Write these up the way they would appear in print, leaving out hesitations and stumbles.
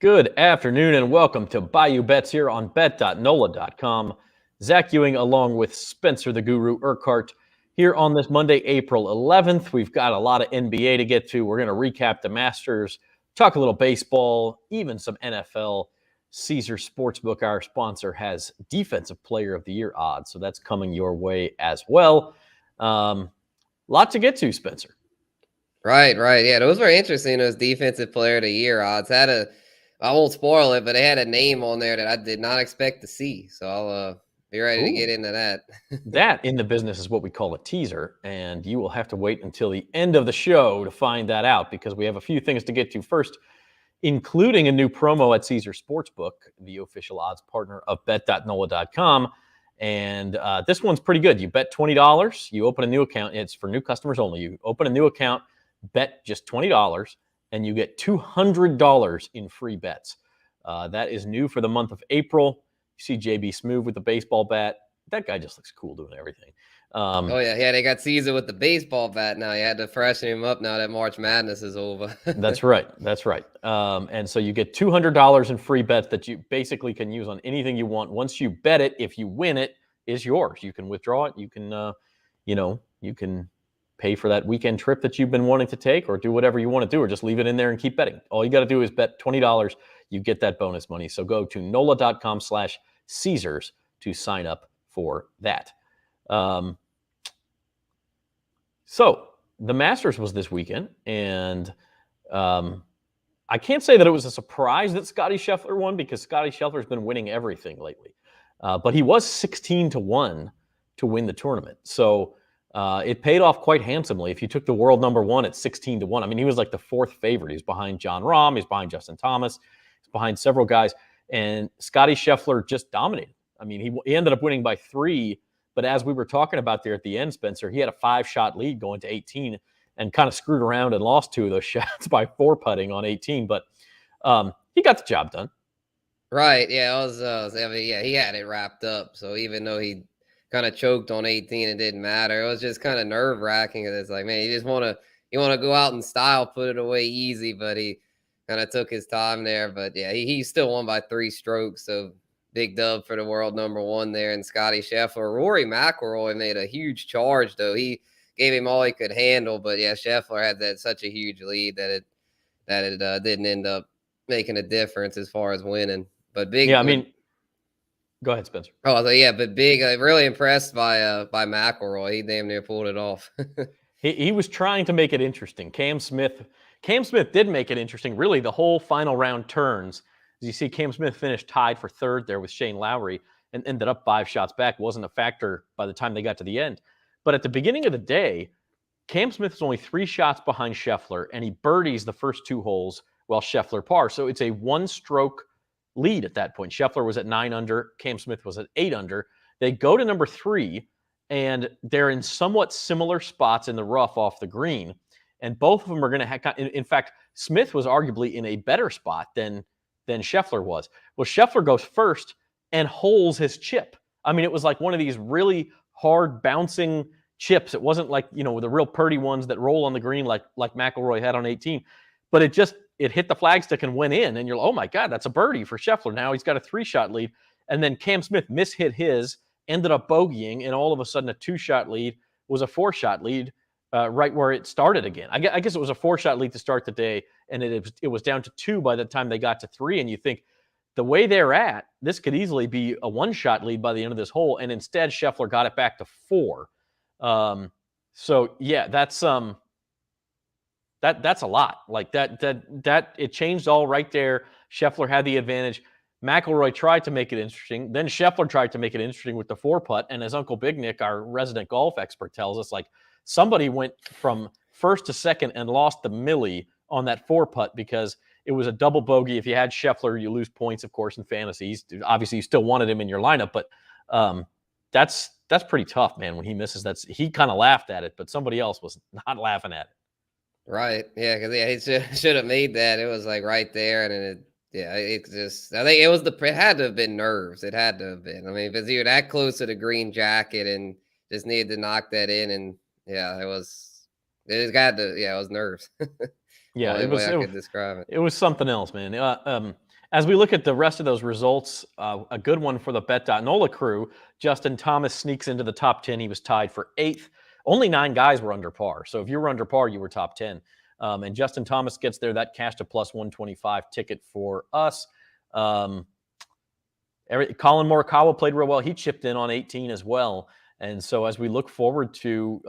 Good afternoon and welcome to Bayou Bets here on bet.nola.com. Zach Ewing along with Spencer the Guru Urquhart here on this Monday, April 11th. We've got a lot of NBA to get to. We're going to recap the Masters, talk a little baseball, even some NFL. Caesars Sportsbook, our sponsor, has Defensive Player of the Year odds, so that's coming your way as well. Lot to get to, Spencer. Right. Yeah, those were interesting. Those Defensive Player of the Year odds I won't spoil it, but it had a name on there that I did not expect to see. So I'll be ready to get into that. That in the business is what we call a teaser, and you will have to wait until the end of the show to find that out because we have a few things to get to first, including a new promo at Caesars Sportsbook, the official odds partner of bet.nola.com. And this one's pretty good. You bet $20, you open a new account. It's for new customers only. You open a new account, bet just $20, and you get $200 in free bets. That is new for the month of April. You see JB Smoove with the baseball bat. That guy just looks cool doing everything. They got Caesar with the baseball bat now. You had to freshen him up now that March Madness is over. That's right. And so you get $200 in free bets that you basically can use on anything you want. Once you bet it, if you win it, it's yours. You can withdraw it. You can, you can pay for that weekend trip that you've been wanting to take, or do whatever you want to do, or just leave it in there and keep betting. All you got to do is bet $20. You get that bonus money. So go to nola.com/Caesars to sign up for that. So the Masters was this weekend, and I can't say that it was a surprise that Scottie Scheffler won because Scottie Scheffler's been winning everything lately. But he was 16-1 to win the tournament. So it paid off quite handsomely. If you took the world number one at 16-1, I mean, he was like the fourth favorite. He's behind Jon Rahm. He's behind Justin Thomas. He's behind several guys. And Scottie Scheffler just dominated. I mean, he ended up winning by 3. But as we were talking about there at the end, Spencer, he had a 5-shot lead going to 18 and kind of screwed around and lost 2 of those shots by 4-putting on 18. But he got the job done. Right. Yeah, he had it wrapped up. So even though he kind of choked on 18, it didn't matter. It was just kind of nerve-wracking. It's like, man, you want to go out in style, put it away easy, but he kind of took his time there. But yeah, he still won by 3 strokes. So big dub for the world number one there, and Scottie Scheffler. Rory McIlroy made a huge charge, though. He gave him all he could handle, but yeah, Scheffler had such a huge lead that it didn't end up making a difference as far as winning. But big, yeah, I mean, go ahead, Spencer. Oh, but big, really impressed by McIlroy. He damn near pulled it off. he was trying to make it interesting. Cam Smith did make it interesting. Really, the whole final round turns. As you see, Cam Smith finished tied for third there with Shane Lowry and ended up 5 shots back. Wasn't a factor by the time they got to the end. But at the beginning of the day, Cam Smith is only 3 shots behind Scheffler, and he birdies the first 2 holes while Scheffler pars. So it's a 1-stroke lead at that point. Scheffler was at 9 under. Cam Smith was at 8 under. They go to number 3, and they're in somewhat similar spots in the rough off the green. And both of them are going to have – in fact, Smith was arguably in a better spot than Scheffler was. Well, Scheffler goes first and holes his chip. I mean, it was like one of these really hard bouncing chips. It wasn't like, the real purdy ones that roll on the green like McIlroy had on 18. But it hit the flagstick and went in. And you're like, oh my God, that's a birdie for Scheffler. Now he's got a 3-shot lead. And then Cam Smith mishit his, ended up bogeying, and all of a sudden a 2-shot lead was a 4-shot lead. Right where it started again. I guess it was a 4-shot lead to start the day, and it was down to 2 by the time they got to 3. And you think, the way they're at, this could easily be a 1-shot lead by the end of this hole, and instead Scheffler got it back to 4. So yeah, that's a lot. Like that it changed all right there. Scheffler had the advantage. McIlroy tried to make it interesting. Then Scheffler tried to make it interesting with the 4-putt, and as Uncle Big Nick, our resident golf expert, tells us, like, somebody went from first to second and lost the millie on that 4-putt because it was a double bogey. If you had Scheffler, you lose points, of course, in fantasies. Obviously, you still wanted him in your lineup, but that's pretty tough, man, when he misses. He kind of laughed at it, but somebody else was not laughing at it. Right. Yeah, because he should have made that. It was like right there, and I think it had to have been nerves. It had to have been. I mean, because you were that close to the green jacket and just needed to knock that in, and yeah, it was nerves. Yeah, it was. I could describe it. It was something else, man. As we look at the rest of those results, a good one for the Bet.Nola crew. Justin Thomas sneaks into the top 10. He was tied for 8th. Only 9 guys were under par. So if you were under par, you were top 10. And Justin Thomas gets there. That cashed a plus 125 ticket for us. Colin Morikawa played real well. He chipped in on 18 as well. And so as we look forward to,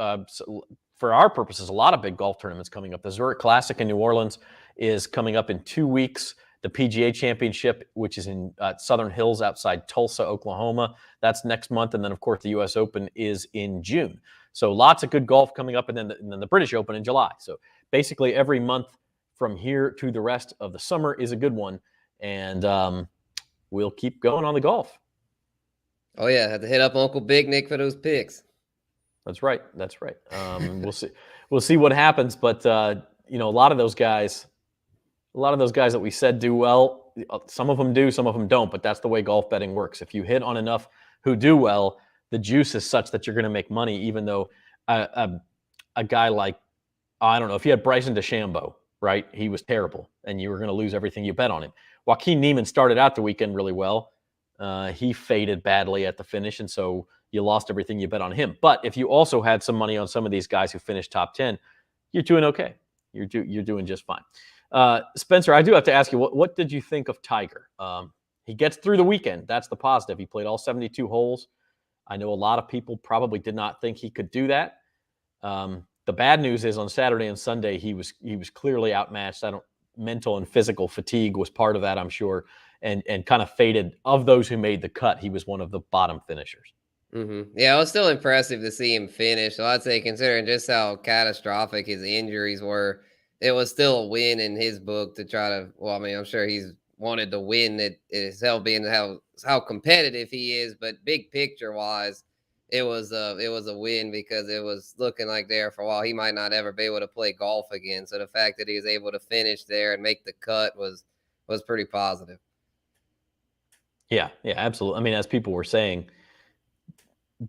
for our purposes, a lot of big golf tournaments coming up. The Zurich Classic in New Orleans is coming up in 2 weeks. The PGA Championship, which is in Southern Hills outside Tulsa, Oklahoma, that's next month. And then, of course, the U.S. Open is in June. So lots of good golf coming up, and then the British Open in July. So basically every month from here to the rest of the summer is a good one. And we'll keep going on the golf. Oh, yeah. Have to hit up Uncle Big Nick for those picks. That's right. We'll see what happens. But, a lot of those guys that we said do well, some of them do, some of them don't. But that's the way golf betting works. If you hit on enough who do well, the juice is such that you're going to make money, even though a guy like, I don't know, if you had Bryson DeChambeau, right? He was terrible, and you were going to lose everything you bet on him. Joaquin Niemann started out the weekend really well. He faded badly at the finish, and so you lost everything you bet on him. But if you also had some money on some of these guys who finished top 10, you're doing okay. You're doing just fine. Spencer, I do have to ask you, what did you think of Tiger? He gets through the weekend. That's the positive. He played all 72 holes. I know a lot of people probably did not think he could do that. The bad news is on Saturday and Sunday, he was clearly outmatched. Mental and physical fatigue was part of that, I'm sure, and kind of faded. Of those who made the cut, he was one of the bottom finishers. Mm-hmm. Yeah, it was still impressive to see him finish. So I'd say, considering just how catastrophic his injuries were, it was still a win in his book to try to. Well, I mean, I'm sure he's wanted to win it itself, being how competitive he is. But big picture wise, it was a win because it was looking like there for a while he might not ever be able to play golf again. So the fact that he was able to finish there and make the cut was pretty positive. Yeah, absolutely. I mean, as people were saying,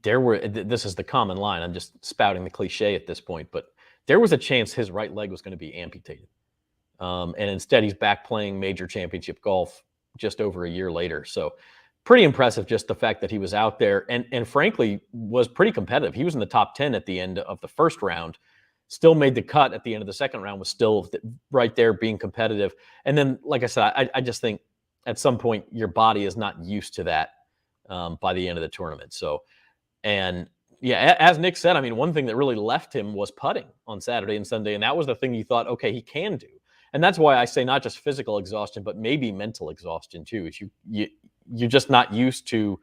this is the common line. I'm just spouting the cliche at this point, but there was a chance his right leg was going to be amputated. And instead he's back playing major championship golf just over a year later. So pretty impressive, just the fact that he was out there and frankly was pretty competitive. He was in the top 10 at the end of the first round, still made the cut at the end of the second round, was still right there being competitive. And then, like I said, I just think at some point your body is not used to that by the end of the tournament. So, and yeah, as Nick said, I mean, one thing that really left him was putting on Saturday and Sunday. And that was the thing you thought, okay, he can do. And that's why I say not just physical exhaustion, but maybe mental exhaustion too. Is you're just not used to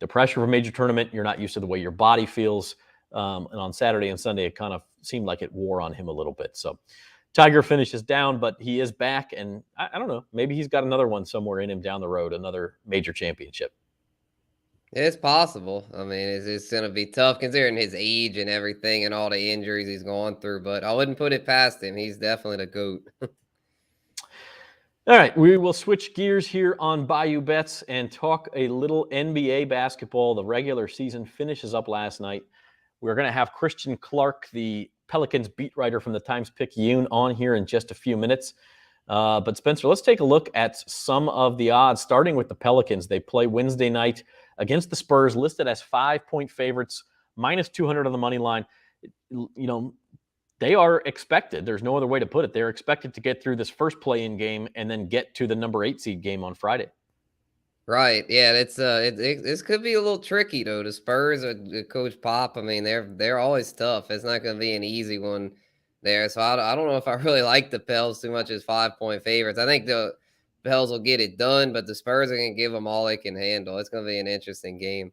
the pressure of a major tournament. You're not used to the way your body feels. And on Saturday and Sunday, it kind of seemed like it wore on him a little bit. So Tiger finishes down, but he is back. And I don't know, maybe he's got another one somewhere in him down the road, another major championship. It's possible. I mean, it's going to be tough considering his age and everything and all the injuries he's going through, but I wouldn't put it past him. He's definitely the GOAT. All right, we will switch gears here on Bayou Bets and talk a little NBA basketball. The regular season finishes up last night. We're going to have Christian Clark, the Pelicans beat writer from the Times-Picayune, on here in just a few minutes. But Spencer, let's take a look at some of the odds, starting with the Pelicans. They play Wednesday night against the Spurs, listed as 5-point favorites, minus 200 on the money line. They are expected, there's no other way to put it, they're expected to get through this first play-in game and then get to the number 8 seed game on Friday. Right. Yeah, this could be a little tricky though. The Spurs or Coach Pop, I mean, they're always tough. It's not going to be an easy one there. So I don't know if I really like the Pels too much as 5-point favorites. I think the Pels will get it done, but the Spurs are going to give them all they can handle. It's going to be an interesting game.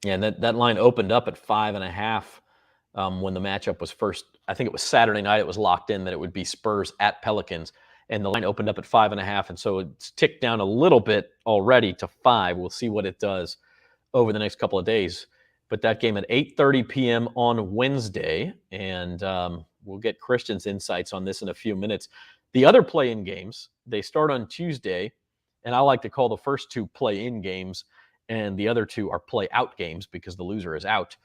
Yeah, and that line opened up at 5.5 when the matchup was first. I think it was Saturday night. It was locked in that it would be Spurs at Pelicans, and the line opened up at 5.5, and so it's ticked down a little bit already to 5. We'll see what it does over the next couple of days. But that game at 8:30 p.m. on Wednesday, and we'll get Christian's insights on this in a few minutes. The other play-in games, they start on Tuesday, and I like to call the first 2 play-in games, and the other 2 are play-out games because the loser is out.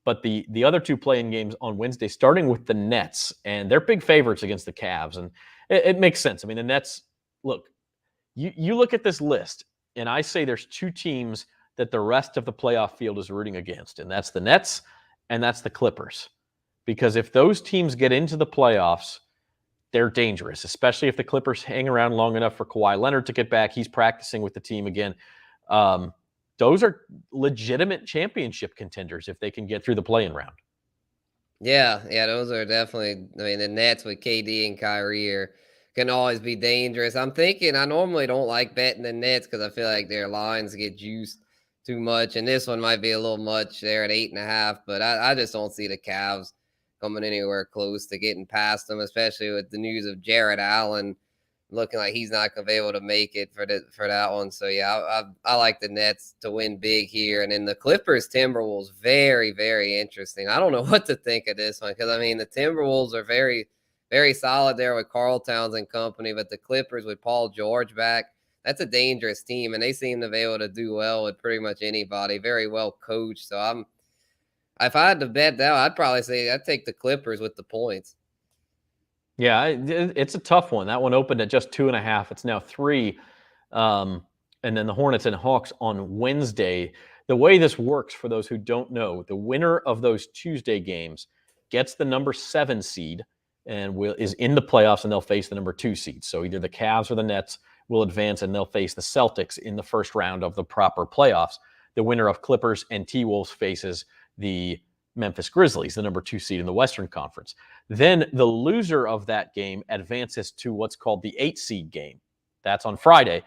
But the other 2 play-in games on Wednesday, starting with the Nets, and they're big favorites against the Cavs, and it makes sense. I mean, the Nets, look, You look at this list, and I say there's two teams that the rest of the playoff field is rooting against, and that's the Nets and that's the Clippers. Because if those teams get into the playoffs, they're dangerous, especially if the Clippers hang around long enough for Kawhi Leonard to get back. He's practicing with the team again. Those are legitimate championship contenders if they can get through the play-in round. Yeah, those are definitely. I mean, the Nets with KD and Kyrie can always be dangerous. I'm thinking I normally don't like betting the Nets because I feel like their lines get juiced too much, and this one might be a little much there at 8.5. But I just don't see the Cavs coming anywhere close to getting past them, especially with the news of Jared Allen looking like he's not going to be able to make it for that one. So, yeah, I like the Nets to win big here. And then the Clippers-Timberwolves, very, very interesting. I don't know what to think of this one because, I mean, the Timberwolves are very, very solid there with Karl Towns and company, but the Clippers with Paul George back, that's a dangerous team, and they seem to be able to do well with pretty much anybody. Very well coached. So, if I had to bet that, I'd probably say I'd take the Clippers with the points. Yeah, it's a tough one. That one opened at just 2.5. It's now 3. And then the Hornets and Hawks on Wednesday. The way this works, for those who don't know, the winner of those Tuesday games gets the number 7 seed and is in the playoffs, and they'll face the number 2 seed. So either the Cavs or the Nets will advance, and they'll face the Celtics in the first round of the proper playoffs. The winner of Clippers and T-Wolves faces the Memphis Grizzlies, the number 2 seed in the Western Conference. Then the loser of that game advances to what's called the 8 seed game. That's on Friday.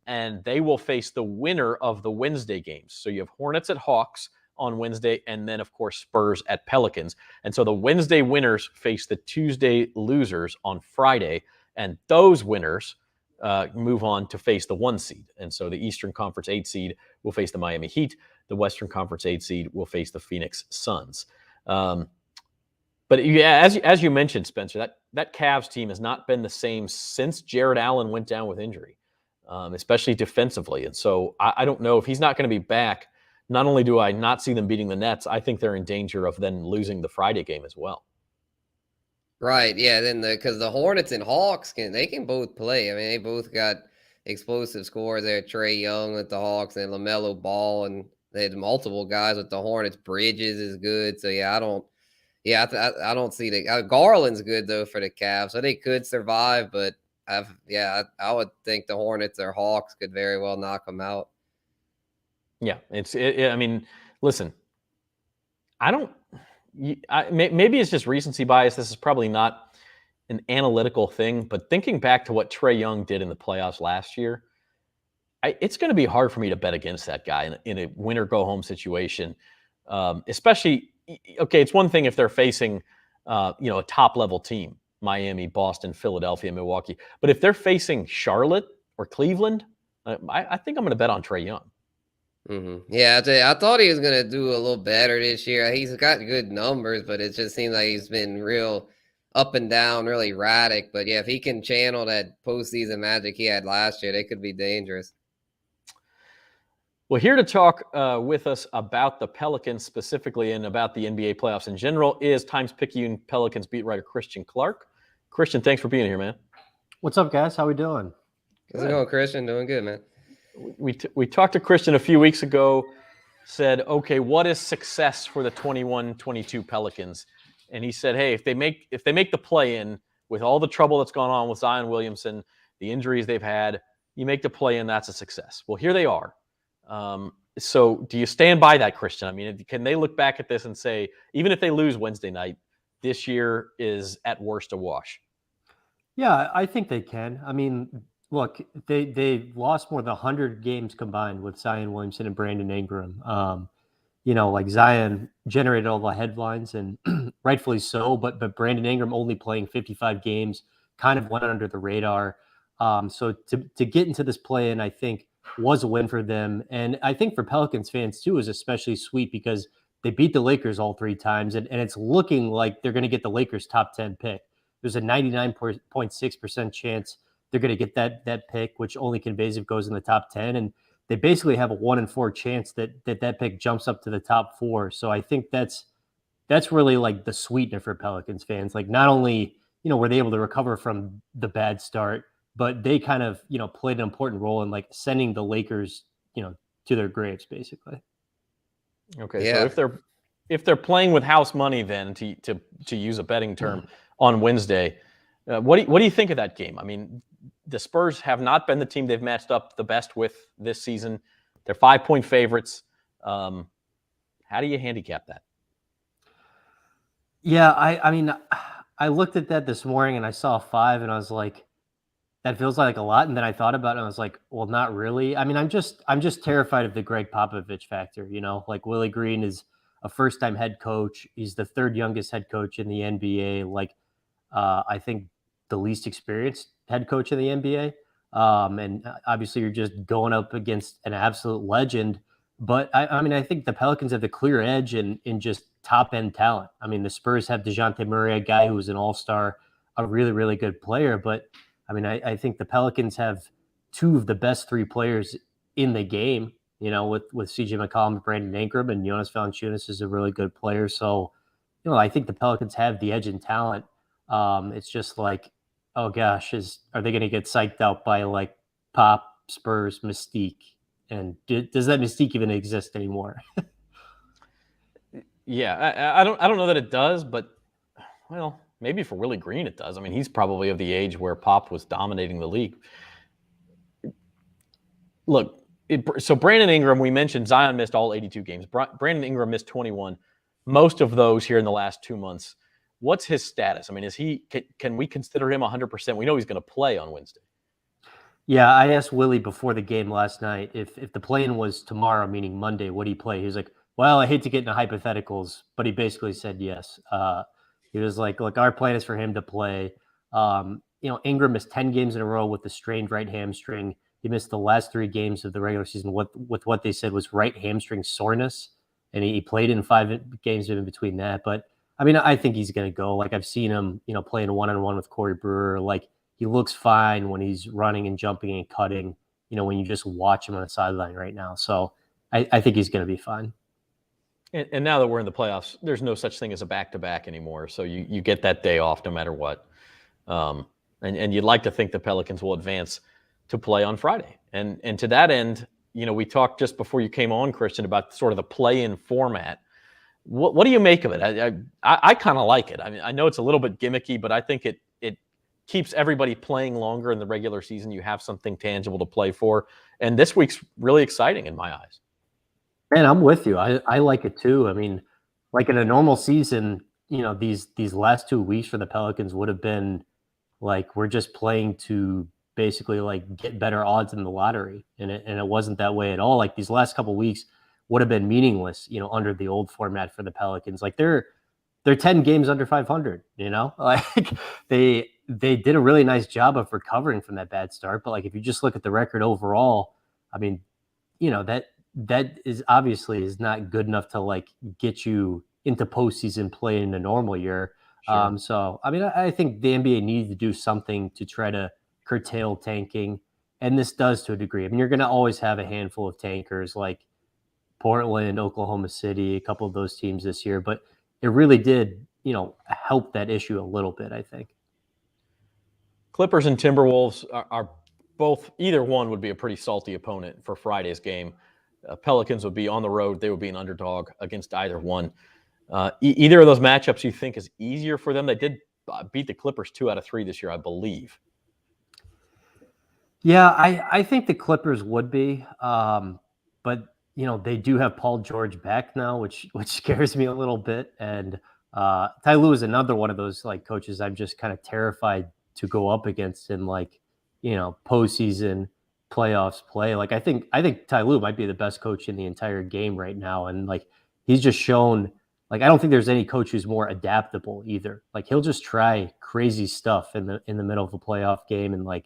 And they will face the winner of the Wednesday games. So you have Hornets at Hawks on Wednesday, and then, of course, Spurs at Pelicans. And so the Wednesday winners face the Tuesday losers on Friday, and those winners move on to face the 1 seed. And so the Eastern Conference 8 seed will face the Miami Heat. The Western Conference 8 seed will face the Phoenix Suns. But yeah, as you mentioned, Spencer, that Cavs team has not been the same since Jared Allen went down with injury, especially defensively. And so I don't know if he's not going to be back. Not only do I not see them beating the Nets, I think they're in danger of then losing the Friday game as well. Right, yeah. Then because the Hornets and Hawks can both play. I mean, they both got explosive scores there. Trae Young with the Hawks and LaMelo Ball, and they had multiple guys with the Hornets. Bridges is good, so yeah, I don't see the Garland's good though for the Cavs, so they could survive. But I would think the Hornets or Hawks could very well knock them out. Yeah, I mean, listen, maybe it's just recency bias. This is probably not an analytical thing, but thinking back to what Trae Young did in the playoffs last year, it's going to be hard for me to bet against that guy in a win or go home situation. Especially, okay, it's one thing if they're facing, a top level team, Miami, Boston, Philadelphia, Milwaukee. But if they're facing Charlotte or Cleveland, I think I'm going to bet on Trae Young. Mm-hmm. Yeah, I thought he was going to do a little better this year. He's got good numbers, but it just seems like he's been real up and down, really erratic. But yeah, if he can channel that postseason magic he had last year, they could be dangerous. Well, here to talk with us about the Pelicans specifically and about the NBA playoffs in general is Times-Picayune Pelicans beat writer Christian Clark. Christian, thanks for being here, man. What's up, guys? How we doing? How's it going, Christian? Doing good, man. We talked to Christian a few weeks ago, said, okay, what is success for the 21-22 Pelicans? And he said, hey, if they make the play-in with all the trouble that's gone on with Zion Williamson, the injuries they've had, you make the play-in, that's a success. Well, here they are. So do you stand by that, Christian? I mean, can they look back at this and say, even if they lose Wednesday night, this year is at worst a wash? Yeah, I think they can. I mean, look, they lost more than 100 games combined with Zion Williamson and Brandon Ingram. Like Zion generated all the headlines, and rightfully so, but Brandon Ingram only playing 55 games kind of went under the radar. So to get into this play-in, I think, was a win for them. And I think for Pelicans fans, too, is especially sweet because they beat the Lakers all 3 times, and it's looking like they're going to get the Lakers top 10 pick. There's a 99.6% chance they're going to get that pick, which only conveys if it goes in the top 10. And they basically have a 1 in 4 chance that pick jumps up to the top 4. So I think that's really like the sweetener for Pelicans fans. Like, not only, were they able to recover from the bad start, but they kind of, played an important role in like sending the Lakers, to their graves, basically. Okay, Yeah. so if they're playing with house money, then to use a betting term on Wednesday, what do you think of that game? I mean, the Spurs have not been the team they've matched up the best with this season. They're 5-point favorites. How do you handicap that? Yeah, I mean, I looked at that this morning and I saw 5, and I was like, that feels like a lot. And then I thought about it and I was like, well, not really. I mean, I'm just terrified of the Greg Popovich factor. Like Willie Green is a first-time head coach. He's the third youngest head coach in the NBA. Like, I think the least experienced head coach in the NBA. And obviously, you're just going up against an absolute legend. But I mean, I think the Pelicans have the clear edge in just top end talent. I mean, the Spurs have DeJounte Murray, a guy who was an all-star, a really, really good player. But I mean, I think the Pelicans have two of the best 3 players in the game, with CJ McCollum and Brandon Ingram, and Jonas Valanciunas is a really good player. So, I think the Pelicans have the edge in talent. It's just like, oh gosh, are they going to get psyched out by like Pop, Spurs, mystique? And does that mystique even exist anymore? Yeah, I don't know that it does, but well, maybe for Willie Green it does. I mean, he's probably of the age where Pop was dominating the league. Look, so Brandon Ingram, we mentioned Zion missed all 82 games. Brandon Ingram missed 21, most of those here in the last 2 months. What's his status? I mean, can we consider him 100%? We know he's going to play on Wednesday. Yeah, I asked Willie before the game last night if the play-in was tomorrow, meaning Monday, would he play? He was like, well, I hate to get into hypotheticals, but he basically said yes. He was like, look, our plan is for him to play. Ingram missed 10 games in a row with the strained right hamstring. He missed the last 3 games of the regular season with what they said was right hamstring soreness, and he played in 5 games in between that. But I mean, I think he's going to go. Like I've seen him, playing one-on-one with Corey Brewer. Like he looks fine when he's running and jumping and cutting, when you just watch him on the sideline right now. So I think he's going to be fine. And now that we're in the playoffs, there's no such thing as a back-to-back anymore. So you get that day off no matter what. And you'd like to think the Pelicans will advance to play on Friday. And to that end, we talked just before you came on, Christian, about sort of the play-in format. What do you make of it? I kind of like it. I mean, I know it's a little bit gimmicky, but I think it keeps everybody playing longer in the regular season. You have something tangible to play for. And this week's really exciting in my eyes. Man, I'm with you. I like it too. I mean, like in a normal season, these last 2 weeks for the Pelicans would have been like, we're just playing to basically like get better odds in the lottery. And it wasn't that way at all. Like these last couple of weeks would have been meaningless, under the old format for the Pelicans. Like they're 10 games under 500, like they did a really nice job of recovering from that bad start. But like, if you just look at the record overall, I mean, that is obviously is not good enough to like get you into postseason play in a normal year. Sure. So, I mean, I think the NBA needs to do something to try to curtail tanking. And this does to a degree. I mean, you're going to always have a handful of tankers like Portland, Oklahoma City, a couple of those teams this year, but it really did, help that issue a little bit, I think. Clippers and Timberwolves are both, either one would be a pretty salty opponent for Friday's game. Pelicans would be on the road. They would be an underdog against either one. Either of those matchups you think is easier for them? They did beat the Clippers 2 out of 3 this year, I believe. Yeah, I think the Clippers would be. But, they do have Paul George back now, which scares me a little bit. And Ty Lue is another one of those like coaches I'm just kind of terrified to go up against in like, postseason playoffs play. Like I think Ty Lue might be the best coach in the entire game right now. And like, he's just shown, like, I don't think there's any coach who's more adaptable either. Like he'll just try crazy stuff in the middle of a playoff game. And like,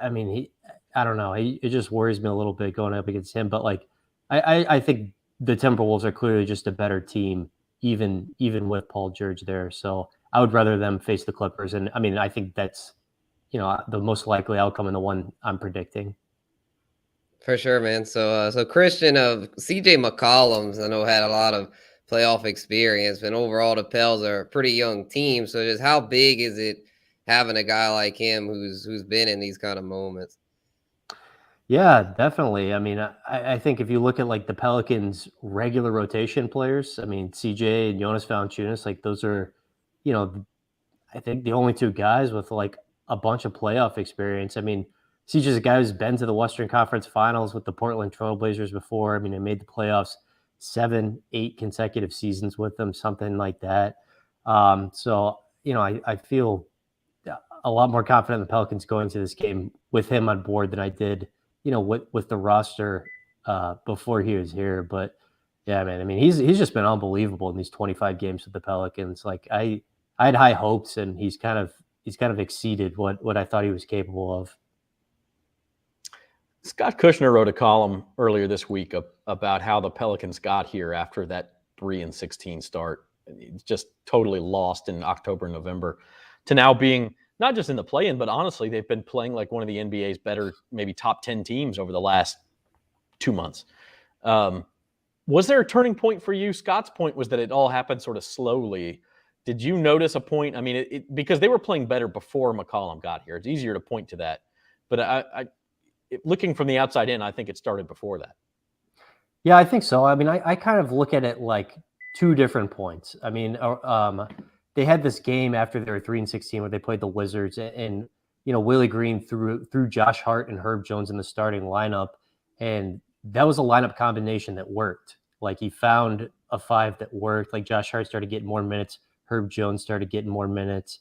I mean, I don't know. It just worries me a little bit going up against him, but like, I think the Timberwolves are clearly just a better team, even with Paul George there. So I would rather them face the Clippers. And I mean, I think that's, the most likely outcome and the one I'm predicting. For sure, man. So Christian, of CJ McCollum's, I know had a lot of playoff experience, but overall the Pels are a pretty young team. So just how big is it having a guy like him who's been in these kind of moments. Yeah, definitely. I mean, I think if you look at like the Pelicans' regular rotation players, I mean, CJ and Jonas Valanciunas, like those are, you know, I think the only two guys with like a bunch of playoff experience. I mean, CJ's a guy who's been to the Western Conference Finals with the Portland Trailblazers before. I mean, they made the playoffs 7, 8 consecutive seasons with them, something like that. So, you know, I feel a lot more confident in the Pelicans going to this game with him on board than I did, you know, with the roster before he was here. But yeah, man, I mean, he's just been unbelievable in these 25 games with the Pelicans. Like I had high hopes, and he's kind of exceeded what I thought he was capable of. Scott Kushner wrote a column earlier this week about how the Pelicans got here after that 3-16 start. It's just totally lost in October and November to now being not just in the play-in, but honestly, they've been playing like one of the NBA's better, maybe top 10 teams over the last 2 months. Was there a turning point for you? Scott's point was that it all happened sort of slowly. Did you notice a point? I mean, because they were playing better before McCollum got here. It's easier to point to that. But looking from the outside in, I think it started before that. Yeah, I think so. I mean, I kind of look at it like 2 different points. I mean, they had this game after they were 3-16 where they played the Wizards, and you know, Willie Green threw Josh Hart and Herb Jones in the starting lineup, and that was a lineup combination that worked. Like he found a 5 that worked. Like Josh Hart started getting more minutes, Herb Jones started getting more minutes,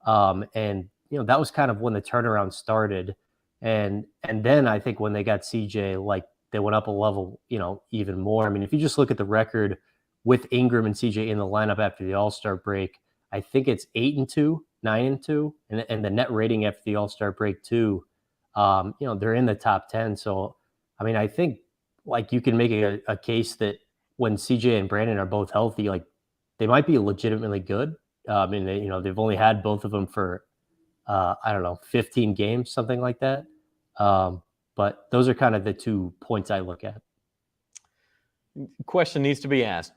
and you know, that was kind of when the turnaround started. And then I think when they got CJ, like they went up a level, you know, even more. I mean, if you just look at the record with Ingram and CJ in the lineup after the All-Star break, I think it's 8-2, 9-2, and the net rating after the All-Star break too. You know, they're in the top 10. So, I mean, I think like you can make a case that when CJ and Brandon are both healthy, like they might be legitimately good. I mean, you know, they've only had both of them for I don't know, 15 games, something like that. But those are kind of the 2 points I look at. Question needs to be asked,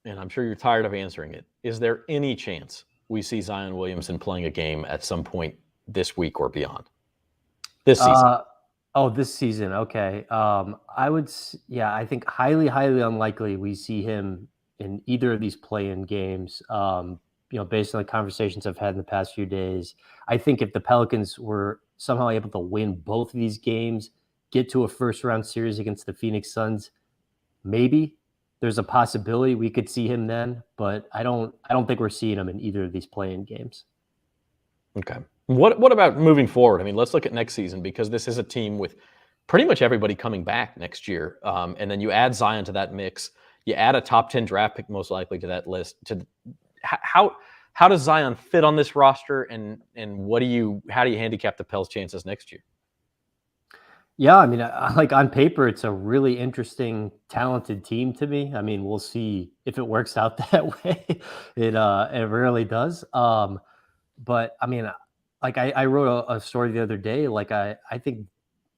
and I'm sure you're tired of answering it. Is there any chance we see Zion Williamson playing a game at some point this week or beyond? This season? This season. Okay. I think highly, highly unlikely we see him in either of these play-in games. You know, based on the conversations I've had in the past few days, I think if the Pelicans were somehow able to win both of these games, get to a first-round series against the Phoenix Suns, maybe there's a possibility we could see him then. But I don't think we're seeing him in either of these play-in games. Okay. What about moving forward? I mean, let's look at next season, because this is a team with pretty much everybody coming back next year, and then you add Zion to that mix. You add a top 10 draft pick most likely to that list. How does Zion fit on this roster, and how do you handicap the Pels' chances next year? Yeah, I mean, like on paper, it's a really interesting, talented team to me. I mean, we'll see if it works out that way. It rarely does. But I mean, like I wrote a story the other day. Like I think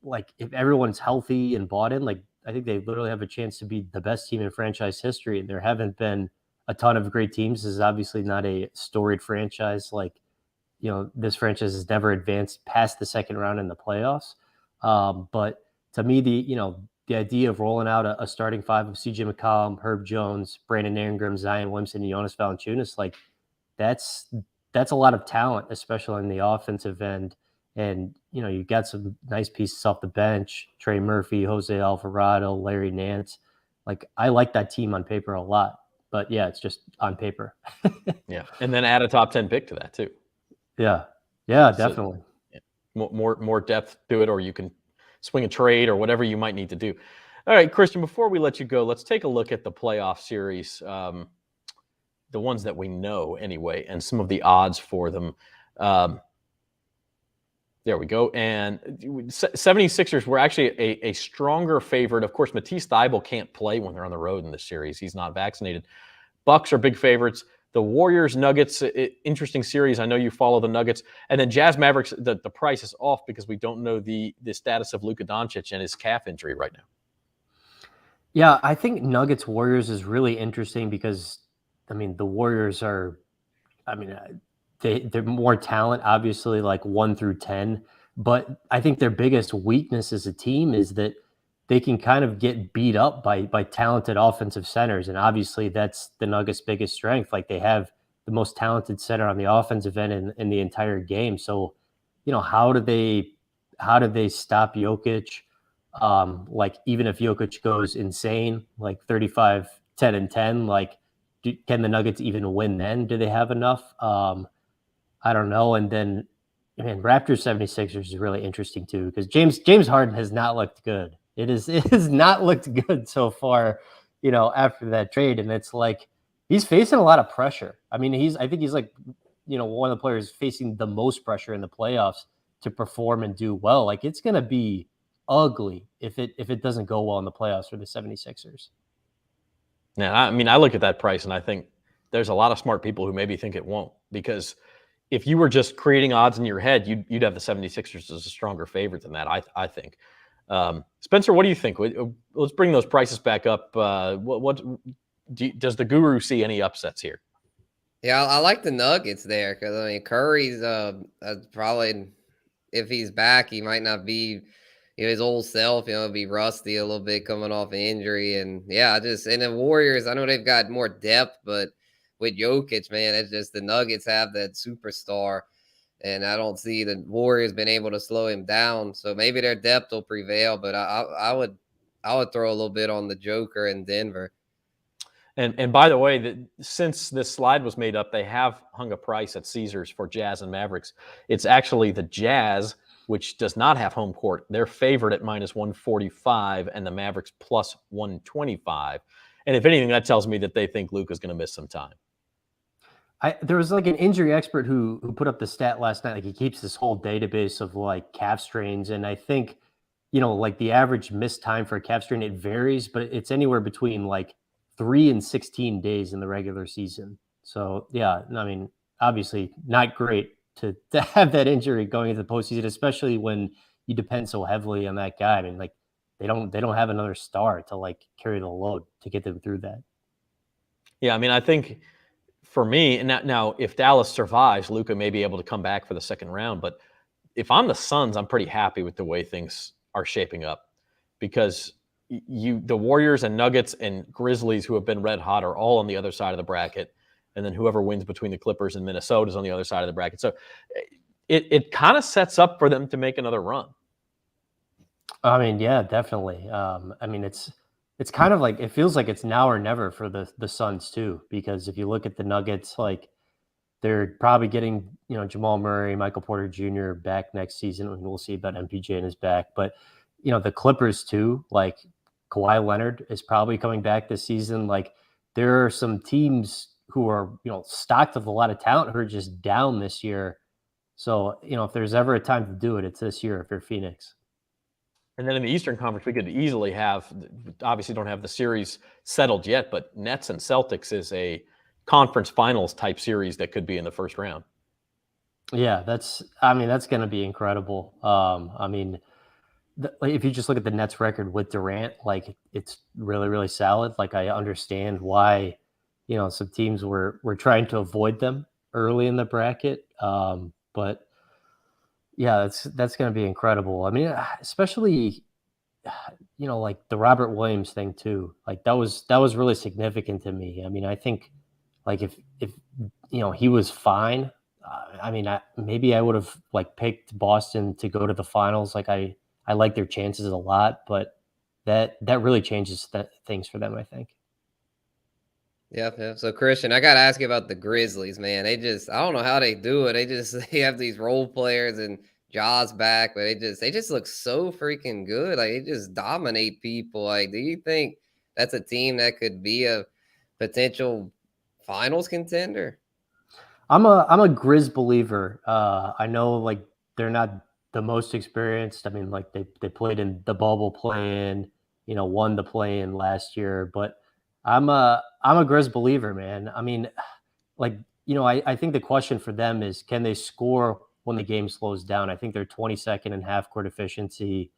like if everyone's healthy and bought in, like I think they literally have a chance to be the best team in franchise history. And there haven't been a ton of great teams. This is obviously not a storied franchise. Like, you know, this franchise has never advanced past the second round in the playoffs. But to me, the idea of rolling out a starting 5 of CJ McCollum, Herb Jones, Brandon Ingram, Zion Williamson, and Jonas Valanciunas, like that's a lot of talent, especially on the offensive end. And, you know, you've got some nice pieces off the bench, Trey Murphy, Jose Alvarado, Larry Nance. Like, I like that team on paper a lot. But, yeah, it's just on paper. Yeah, and then add a top 10 pick to that too. Yeah, definitely. So, yeah, more depth to it, or you can swing a trade or whatever you might need to do. All right, Christian, before we let you go, let's take a look at the playoff series, the ones that we know anyway, and some of the odds for them. There we go. And 76ers were actually a stronger favorite. Of course, Matisse Thybulle can't play when they're on the road in this series. He's not vaccinated. Bucks are big favorites. The Warriors, Nuggets, interesting series. I know you follow the Nuggets. And then Jazz Mavericks, the price is off because we don't know the status of Luka Doncic and his calf injury right now. Yeah, I think Nuggets Warriors is really interesting because, I mean, the Warriors are, I mean, they're more talent, obviously, like 1 through 10. But I think their biggest weakness as a team is that they can kind of get beat up by talented offensive centers, and obviously that's the Nuggets' biggest strength. Like they have the most talented center on the offensive end in the entire game. So, how do they stop Jokic? Like even if Jokic goes insane, like 35, 10, and 10, like can the Nuggets even win then? Do they have enough? I don't know. And then, man, Raptors 76ers is really interesting too, because James Harden has not looked good. It has not looked good so far, after that trade. And it's like he's facing a lot of pressure. I mean, I think he's like, one of the players facing the most pressure in the playoffs to perform and do well. Like it's gonna be ugly if it doesn't go well in the playoffs for the 76ers. Yeah, I mean, I look at that price and I think there's a lot of smart people who maybe think it won't, because if you were just creating odds in your head, you'd have the 76ers as a stronger favorite than that, I think. Spencer, what do you think? Let's bring those prices back up. Does the guru see any upsets here? Yeah, I like the Nuggets there because, I mean, Curry's probably, if he's back, he might not be his old self, be rusty a little bit coming off an injury. And yeah, and the Warriors, I know they've got more depth, but with Jokic, man, it's just the Nuggets have that superstar, and I don't see the Warriors been able to slow him down. So maybe their depth will prevail, but I would throw a little bit on the Joker in Denver. And by the way, since this slide was made up, they have hung a price at Caesars for Jazz and Mavericks. It's actually the Jazz, which does not have home court. They're favored at -145, and the Mavericks +125. And if anything, that tells me that they think Luka's going to miss some time. There was like an injury expert who put up the stat last night. Like he keeps this whole database of like calf strains, and I think like the average missed time for a calf strain, it varies, but it's anywhere between like 3 and 16 days in the regular season. So yeah, I mean, obviously not great to have that injury going into the postseason, especially when you depend so heavily on that guy. I mean, like they don't have another star to like carry the load to get them through that. Yeah, I mean, I think for me, and now if Dallas survives, Luka may be able to come back for the second round. But if I'm the Suns, I'm pretty happy with the way things are shaping up, because the Warriors and Nuggets and Grizzlies, who have been red hot, are all on the other side of the bracket. And then whoever wins between the Clippers and Minnesota is on the other side of the bracket. So it kind of sets up for them to make another run. I mean, yeah, definitely. I mean, it's kind of like, it feels like it's now or never for the Suns too, because if you look at the Nuggets, like they're probably getting, Jamal Murray, Michael Porter Jr. back next season. I mean, we'll see about MPJ and his back, but the Clippers too, like Kawhi Leonard is probably coming back this season. Like there are some teams who are, stocked with a lot of talent who are just down this year. So, if there's ever a time to do it, it's this year if you're Phoenix. And then in the Eastern Conference, we could easily obviously don't have the series settled yet, but Nets and Celtics is a conference finals type series that could be in the first round. Yeah, that's going to be incredible. I mean, if you just look at the Nets record with Durant, like it's really, really solid. Like I understand why, some teams were trying to avoid them early in the bracket. But yeah, that's going to be incredible. I mean, especially, like the Robert Williams thing too. Like that was really significant to me. I mean, I think like if he was fine, I mean, maybe I would have like picked Boston to go to the finals. Like I like their chances a lot, but that really changes things for them, I think. Yeah. So Christian, I gotta ask you about the Grizzlies, man. I don't know how they do it. They have these role players and Jaws back, but they just look so freaking good. Like they just dominate people. Like, do you think that's a team that could be a potential finals contender? I'm a Grizz believer. I know like they're not the most experienced. I mean, like they played in the bubble play-in, won the play-in last year, but I'm a Grizz believer, man. I mean, like, I think the question for them is, can they score when the game slows down? I think they're 22nd in half court efficiency.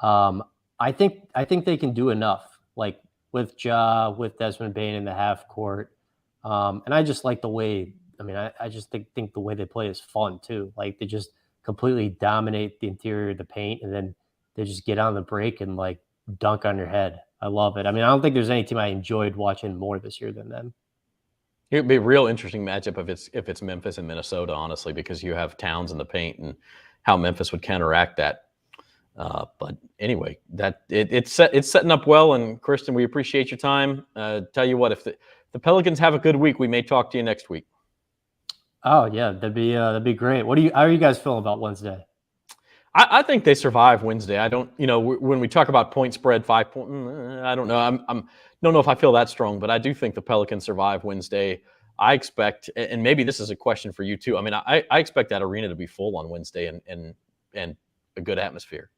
I think they can do enough, like with Ja, with Desmond Bane in the half court. And I just like the way I mean, I just think the way they play is fun too. Like they just completely dominate the interior of the paint, and then they just get on the break and like dunk on your head. I love it. I mean, I don't think there's any team I enjoyed watching more this year than them. It'd be a real interesting matchup if it's Memphis and Minnesota, honestly, because you have Towns in the paint and how Memphis would counteract that. But anyway, it's setting up well. And Kristen, we appreciate your time. Tell you what, if the Pelicans have a good week, we may talk to you next week. Oh yeah, that'd be great. How are you guys feeling about Wednesday? I think they survive Wednesday. I don't, when we talk about point spread, 5 point, I don't know. Don't know if I feel that strong, but I do think the Pelicans survive Wednesday. I expect, and maybe this is a question for you too. I mean, I expect that arena to be full on Wednesday and a good atmosphere.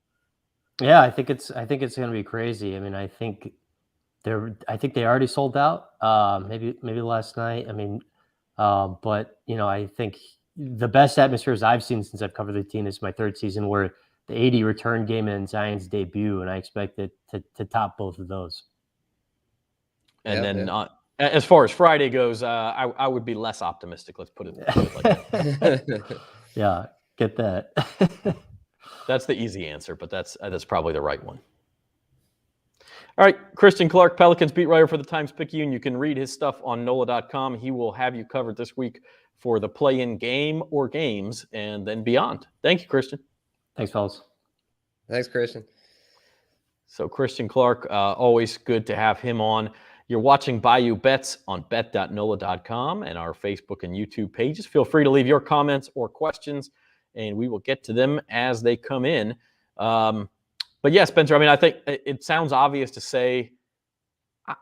Yeah, I think it's going to be crazy. I mean, I think they already sold out. Maybe last night. I mean, but I think the best atmospheres I've seen since I've covered the team is my third season, where the 80 return game and Zion's debut, and I expect it to top both of those. And as far as Friday goes, I would be less optimistic. Let's put it like that. Yeah, get that. That's the easy answer, but that's probably the right one. All right, Christian Clark, Pelicans beat writer for the Times-Picayune. You can read his stuff on NOLA.com. He will have you covered this week for the play-in game or games and then beyond. Thank you, Christian. Thanks, fellas. Thanks, Christian. So Christian Clark, always good to have him on. You're watching Bayou Bets on bet.nola.com and our Facebook and YouTube pages. Feel free to leave your comments or questions, and we will get to them as they come in. But yeah, Spencer, I mean, I think it sounds obvious to say,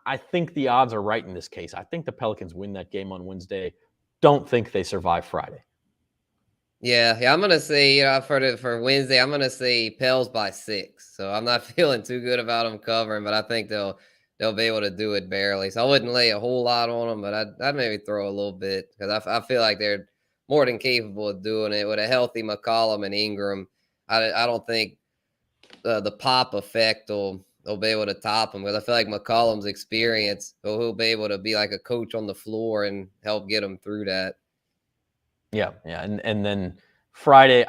I think the odds are right in this case. I think the Pelicans win that game on Wednesday. Don't think they survive Friday. Yeah, I'm gonna say, for Wednesday, I'm gonna say Pels by 6. So I'm not feeling too good about them covering, but I think they'll be able to do it barely. So I wouldn't lay a whole lot on them, but I'd maybe throw a little bit because I feel like they're more than capable of doing it with a healthy McCollum and Ingram. I don't think the pop effect will be able to top him, because I feel like McCollum's experience, he'll be able to be like a coach on the floor and help get him through that. Yeah. And then Friday,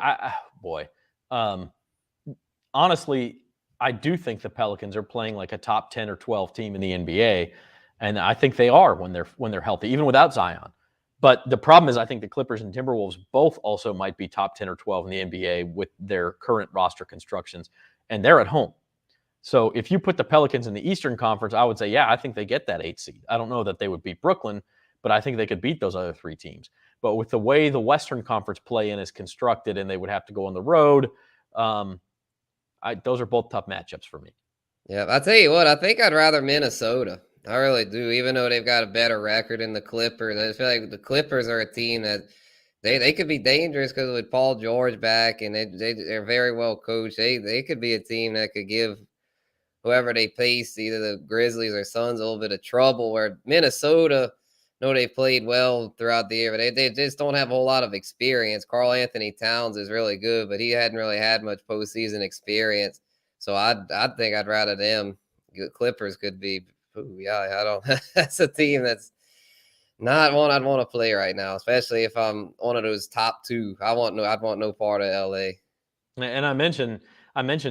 honestly, I do think the Pelicans are playing like a top 10 or 12 team in the NBA, and I think they are when they're healthy, even without Zion. But the problem is, I think the Clippers and Timberwolves both also might be top 10 or 12 in the NBA with their current roster constructions, and they're at home. So if you put the Pelicans in the Eastern Conference, I would say, yeah, I think they get that 8 seed. I don't know that they would beat Brooklyn, but I think they could beat those other 3 teams. But with the way the Western Conference play-in is constructed, and they would have to go on the road, those are both tough matchups for me. Yeah, I'll tell you what, I think I'd rather Minnesota. I really do, even though they've got a better record than the Clippers. I feel like the Clippers are a team that they could be dangerous because with Paul George back, and they're very well coached. They could be a team that could give whoever they face, either the Grizzlies or Suns, a little bit of trouble. Where Minnesota, they played well throughout the year, but they just don't have a whole lot of experience. Karl Anthony Towns is really good, but he hadn't really had much postseason experience. So I think I'd rather them. Clippers could be. I don't. That's a team that's not one I'd want to play right now, especially if I'm one of those top 2. I'd want no part of LA. And I mentioned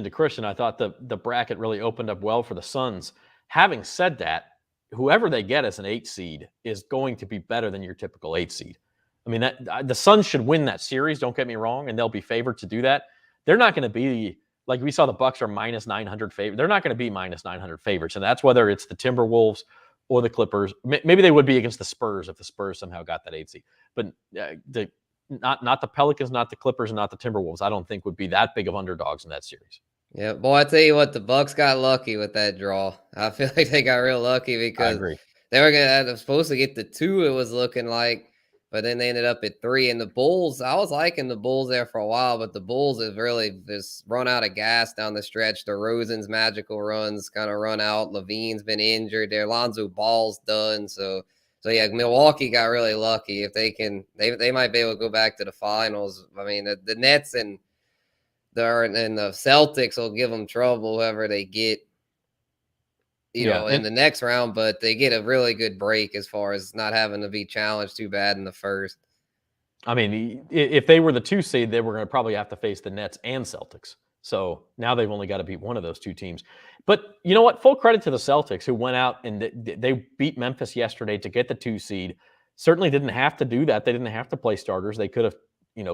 to Christian, I thought the bracket really opened up well for the Suns. Having said that, whoever they get as an 8 seed is going to be better than your typical 8 seed. I mean, the Suns should win that series. Don't get me wrong, and they'll be favored to do that. They're not going to be like we saw the Bucks are minus 900 favorites. They're not going to be minus 900 favorites, and that's whether it's the Timberwolves or the Clippers. Maybe they would be against the Spurs if the Spurs somehow got that 8 seed. But not the Pelicans, not the Clippers, and not the Timberwolves, I don't think would be that big of underdogs in that series. Yeah, boy, I tell you what, the Bucks got lucky with that draw. I feel like they got real lucky because they were supposed to get the 2, it was looking like, but then they ended up at 3. And the Bulls, I was liking the Bulls there for a while, but the Bulls have really just run out of gas down the stretch. DeRozan's magical runs kind of run out. Levine's been injured. Their Lonzo Ball's done. So yeah, Milwaukee got really lucky. If they might be able to go back to the finals. I mean, the Nets and the Celtics will give them trouble whoever they get, in the next round, but they get a really good break as far as not having to be challenged too bad in the first. I mean, if they were the 2 seed, they were going to probably have to face the Nets and Celtics. So now they've only got to beat one of those 2 teams. But you know what? Full credit to the Celtics, who went out and they beat Memphis yesterday to get the 2 seed. Certainly didn't have to do that. They didn't have to play starters. They could have,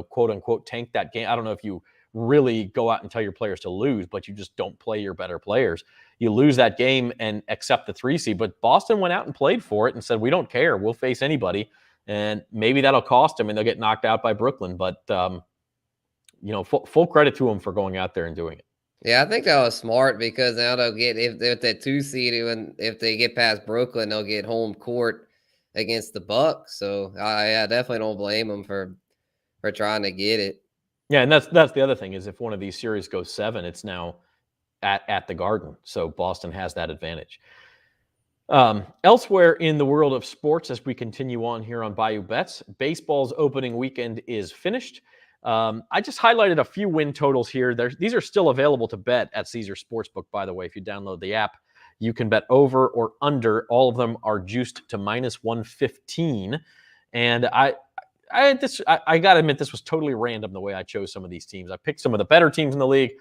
quote unquote, tanked that game. I don't know if you really go out and tell your players to lose, but you just don't play your better players. You lose that game and accept the 3 seed. But Boston went out and played for it and said, we don't care. We'll face anybody. And maybe that'll cost them and they'll get knocked out by Brooklyn. But, full credit to them for going out there and doing it. Yeah, I think that was smart because now they'll get, if they're at that 2 seed, and if they get past Brooklyn, they'll get home court against the Bucks. So I definitely don't blame them for trying to get it. Yeah, and that's the other thing is if one of these series goes 7, it's now at the Garden. So Boston has that advantage. Elsewhere in the world of sports, as we continue on here on Bayou Bets, baseball's opening weekend is finished. I just highlighted a few win totals here. These are still available to bet at Caesars Sportsbook, by the way. If you download the app, you can bet over or under. All of them are juiced to -115. And I got to admit, this was totally random the way I chose some of these teams. I picked some of the better teams in the league.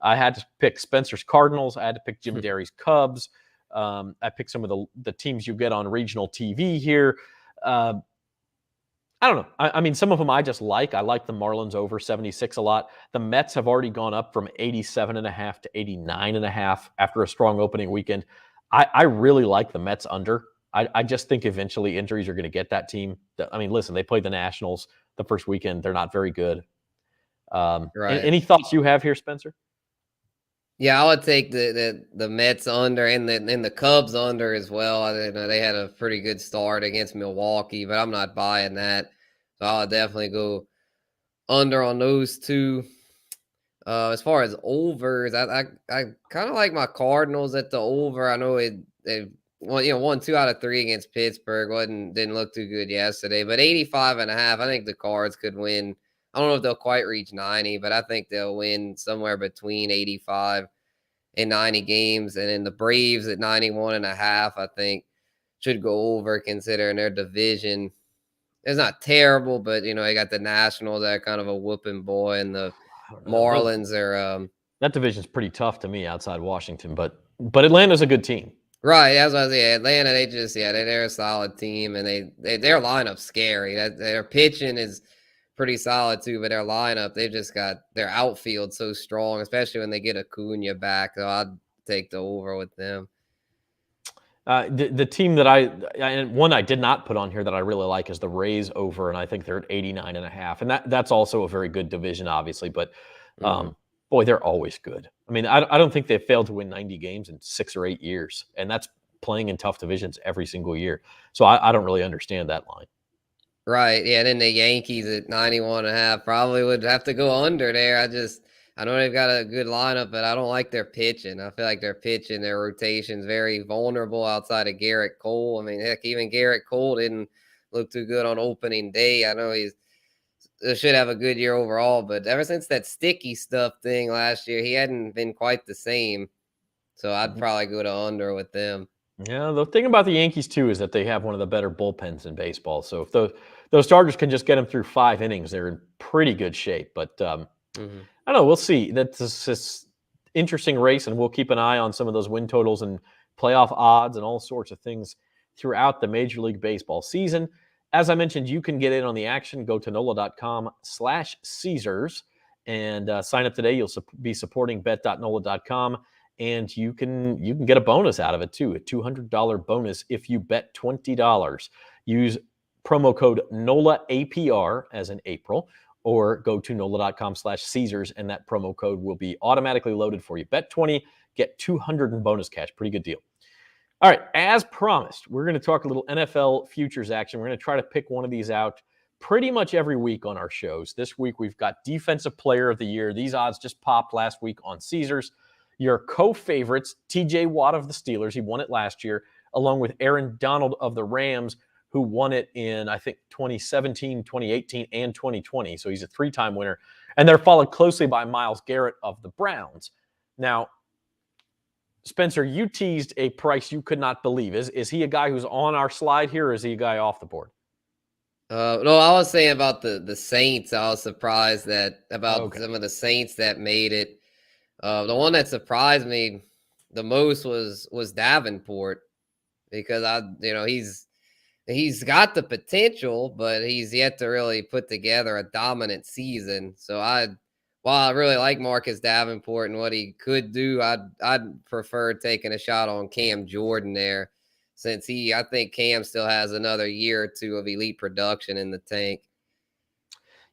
I had to pick Spencer's Cardinals. I had to pick Jim Derry's Cubs. I picked some of the teams you get on regional TV here. I don't know. I mean, some of them I just like. I like the Marlins over 76 a lot. The Mets have already gone up from 87.5 to 89.5 after a strong opening weekend. I really like the Mets under. I just think eventually injuries are going to get that team. I mean, listen, they played the Nationals the first weekend. They're not very good. Right. Any thoughts you have here, Spencer? Yeah, I would take the Mets under and the Cubs under as well. They had a pretty good start against Milwaukee, but I'm not buying that. So I'll definitely go under on those 2. As far as overs, I kind of like my Cardinals at the over. I know they won 2 out of 3 against Pittsburgh. Didn't look too good yesterday, but 85.5. I think the Cards could win. I don't know if they'll quite reach 90, but I think they'll win somewhere between 85 and 90 games. And then the Braves at 91.5, I think should go over considering their division. It's not terrible, but they got the Nationals that are kind of a whooping boy, and the Marlins are. That division's pretty tough to me outside Washington, but Atlanta's a good team. Right, that's what I was saying. Atlanta, they're a solid team, and their lineup's scary. Their pitching is pretty solid too, but their lineup, they've just got their outfield so strong, especially when they get Acuna back. So I'd take the over with them. The team that one I did not put on here that I really like is the Rays over, and I think they're at 89.5, and that's also a very good division, obviously. But boy, they're always good. I mean, I don't think they've failed to win 90 games in 6 or 8 years, and that's playing in tough divisions every single year. So I don't really understand that line. Right, yeah. And then the Yankees at 91.5 probably would have to go under there. I know they've got a good lineup, but I don't like their pitching. I feel like their pitching, their rotation's very vulnerable outside of Garrett Cole. I mean, heck, even Garrett Cole didn't look too good on opening day. I know he should have a good year overall, but ever since that sticky stuff thing last year, he hadn't been quite the same. So I'd probably go to under with them. Yeah, the thing about the Yankees, too, is that they have one of the better bullpens in baseball. So if those starters can just get them through 5 innings, they're in pretty good shape. But I don't know. We'll see. That's this interesting race, and we'll keep an eye on some of those win totals and playoff odds and all sorts of things throughout the Major League Baseball season. As I mentioned, you can get in on the action. Go to NOLA.com/Caesars and sign up today. You'll be supporting bet.NOLA.com. And you can get a bonus out of it too, a $200 bonus if you bet $20. Use promo code NOLAAPR as in April, or go to NOLA.com/Caesars, and that promo code will be automatically loaded for you. Bet 20, get 200 in bonus cash. Pretty good deal. All right, as promised, we're going to talk a little NFL futures action. We're going to try to pick one of these out pretty much every week on our shows. This week we've got Defensive Player of the Year. These odds just popped last week on Caesars. Your co-favorites, TJ Watt of the Steelers, he won it last year, along with Aaron Donald of the Rams, who won it in, I think, 2017, 2018, and 2020. So he's a 3-time winner. And they're followed closely by Myles Garrett of the Browns. Now, Spencer, you teased a price you could not believe. Is he a guy who's on our slide here, or is he a guy off the board? No, I was saying about the Saints. I was surprised about some of the Saints that made it. The one that surprised me the most was Davenport, because he's got the potential, but he's yet to really put together a dominant season. So while I really like Marcus Davenport and what he could do, I'd prefer taking a shot on Cam Jordan there, since I think Cam still has another year or two of elite production in the tank.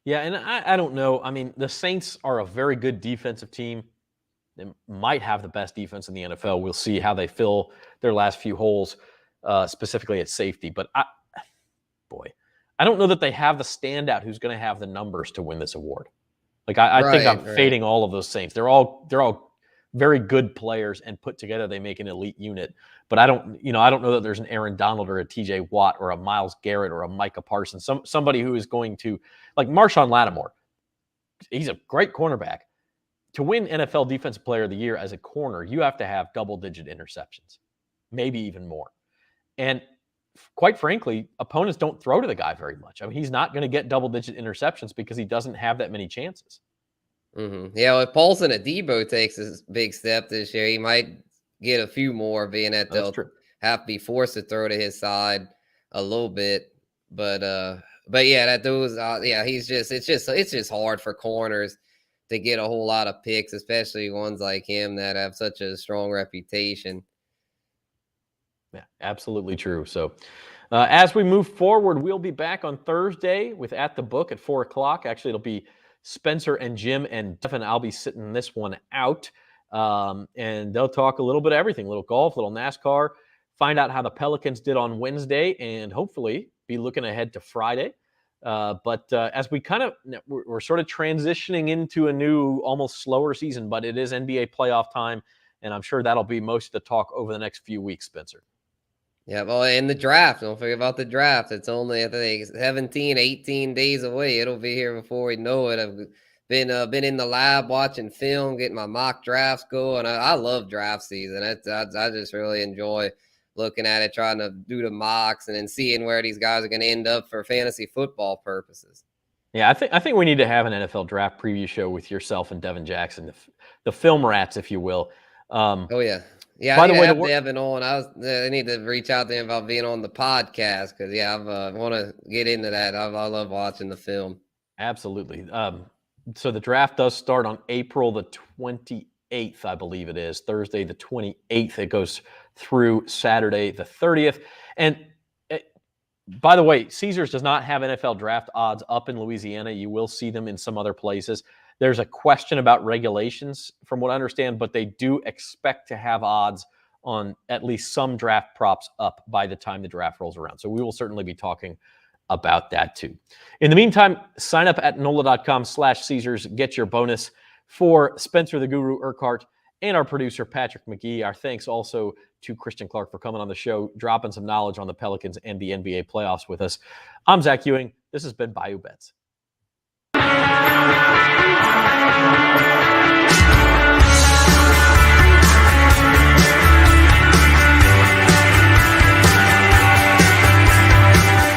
Yeah, and I don't know. I mean, the Saints are a very good defensive team. They might have the best defense in the NFL. We'll see how they fill their last few holes, specifically at safety. But I don't know that they have the standout who's going to have the numbers to win this award. Like I think I'm fading all of those Saints. They're all very good players, and put together they make an elite unit. But I don't know that there's an Aaron Donald or a TJ Watt or a Myles Garrett or a Micah Parsons, somebody who is going to, like Marshawn Lattimore. He's a great cornerback. To win NFL Defensive Player of the Year as a corner, you have to have double-digit interceptions, maybe even more. And quite frankly, opponents don't throw to the guy very much. I mean, he's not going to get double-digit interceptions because he doesn't have that many chances. Mm-hmm. Yeah, if Paulson Adebo takes a big step this year, he might get a few more, being that they'll have to be forced to throw to his side a little bit. But yeah, it's just hard for corners to get a whole lot of picks, especially ones like him that have such a strong reputation. Yeah, absolutely true. So as we move forward, we'll be back on Thursday with At the Book at 4:00. Actually, it'll be Spencer and Jim and Devin. I'll be sitting this one out. And they'll talk a little bit of everything, a little golf, a little NASCAR, find out how the Pelicans did on Wednesday, and hopefully be looking ahead to Friday. But as we're sort of transitioning into a new, almost slower season, but it is NBA playoff time, and I'm sure that'll be most of the talk over the next few weeks, Spencer. Yeah, well, and the draft. Don't forget about the draft. It's only, I think, 17, 18 days away. It'll be here before we know it. I've been in the lab watching film, getting my mock drafts going. I love draft season. I just really enjoy looking at it, trying to do the mocks, and then seeing where these guys are going to end up for fantasy football purposes. Yeah, I think we need to have an NFL draft preview show with yourself and Devin Jackson, the film rats, if you will. Oh yeah. Yeah, by the way, Devin on. I need to reach out to him about being on the podcast, because I want to get into that. I love watching the film. Absolutely. So the draft does start on April the 28th, I believe it is. Thursday the 28th. It goes through Saturday the 30th. And by the way, Caesars does not have NFL draft odds up in Louisiana. You will see them in some other places. There's a question about regulations, from what I understand, but they do expect to have odds on at least some draft props up by the time the draft rolls around. So we will certainly be talking about that too. In the meantime, sign up at NOLA.com/Caesars. Get your bonus. For Spencer the Guru Urquhart and our producer, Patrick McGee, our thanks also to Christian Clark for coming on the show, dropping some knowledge on the Pelicans and the NBA playoffs with us. I'm Zach Ewing. This has been Bayou Bets.